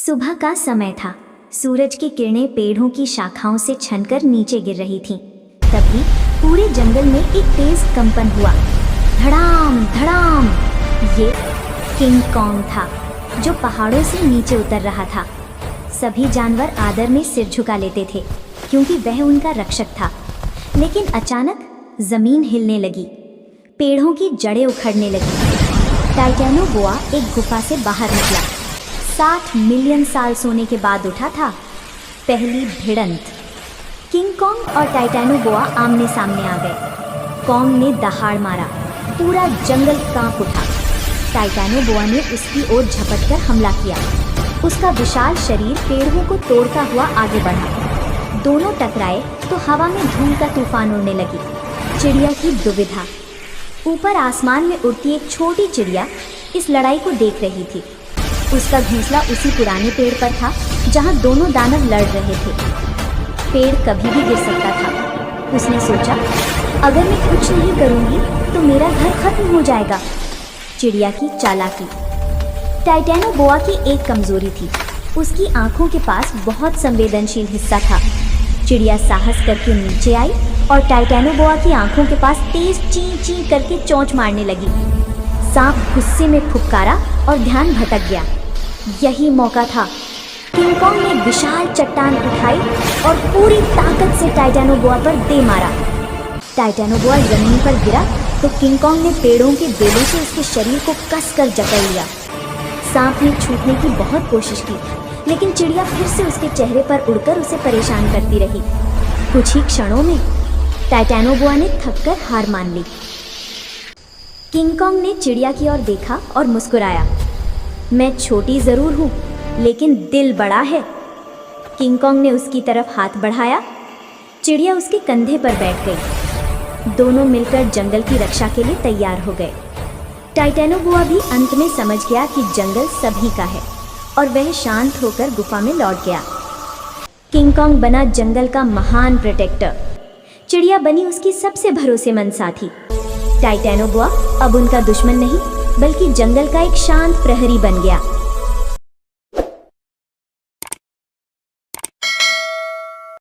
सुबह का समय था। सूरज की किरणें पेड़ों की शाखाओं से छनकर नीचे गिर रही थीं। तभी पूरे जंगल में एक तेज कंपन हुआ। धड़ाम धड़ाम। ये किंग कॉन्ग था जो पहाड़ों से नीचे उतर रहा था। सभी जानवर आदर में सिर झुका लेते थे क्योंकि वह उनका रक्षक था। लेकिन अचानक जमीन हिलने लगी, पेड़ों की जड़ें उखड़ने लगी। टाइटैनोबोआ एक गुफा से बाहर निकला। 60 मिलियन साल सोने के बाद उठा था पहली भिड़ंत। किंग कॉन्ग और टाइटैनोबोआ आमने सामने आ गए। कॉन्ग ने दहाड़ मारा, पूरा जंगल कांप उठा। टाइटैनोबोआ ने उसकी ओर झपटकर हमला किया। उसका विशाल शरीर पेड़ों को तोड़ता हुआ आगे बढ़ा। दोनों टकराए तो हवा में धूल का तूफान उड़ने लगी। चिड़िया की दुविधा। ऊपर आसमान में उड़ती एक छोटी चिड़िया इस लड़ाई को देख रही थी। उसका घोंसला उसी पुराने पेड़ पर था जहां दोनों दानव लड़ रहे थे। पेड़ कभी भी गिर सकता था। उसने सोचा, अगर मैं कुछ नहीं करूंगी तो मेरा घर खत्म हो जाएगा। चिड़िया की चालाकी। टाइटैनोबोआ की एक कमजोरी थी, उसकी आंखों के पास बहुत संवेदनशील हिस्सा था। चिड़िया साहस करके नीचे आई और टाइटैनोबोआ की आंखों के पास तेज ची ची करके चोंच मारने लगी। सांप गुस्से में फुफकारा और ध्यान भटक गया। यही मौका था। किंग कॉन्ग ने विशाल चट्टान उठाई और पूरी ताकत से टाइटैनोबोआ पर दे मारा। टाइटैनोबोआ जमीन पर गिरा तो किंग कॉन्ग ने पेड़ों के बेलों से उसके शरीर को कसकर जकड़ लिया। सांप ने छूटने की बहुत कोशिश की, लेकिन चिड़िया फिर से उसके चेहरे पर उड़कर उसे परेशान करती रही। कुछ ही क्षणों में टाइटैनोबोआ ने थककर हार मान ली। किंग कॉन्ग ने चिड़िया की ओर देखा और मुस्कुराया। मैं छोटी जरूर हूँ, लेकिन दिल बड़ा है। किंग कॉन्ग ने उसकी तरफ हाथ बढ़ाया। चिड़िया उसके कंधे पर बैठ गई। दोनों मिलकर जंगल की रक्षा के लिए तैयार हो गए। टाइटैनोबोआ भी अंत में समझ गया कि जंगल सभी का है और वह शांत होकर गुफा में लौट गया। किंग कॉन्ग बना जंगल का महान प्रोटेक्टर। चिड़िया बनी उसकी सबसे भरोसेमंद साथी। टाइटैनोबोआ अब उनका दुश्मन नहीं, बल्कि जंगल का एक शांत प्रहरी बन गया।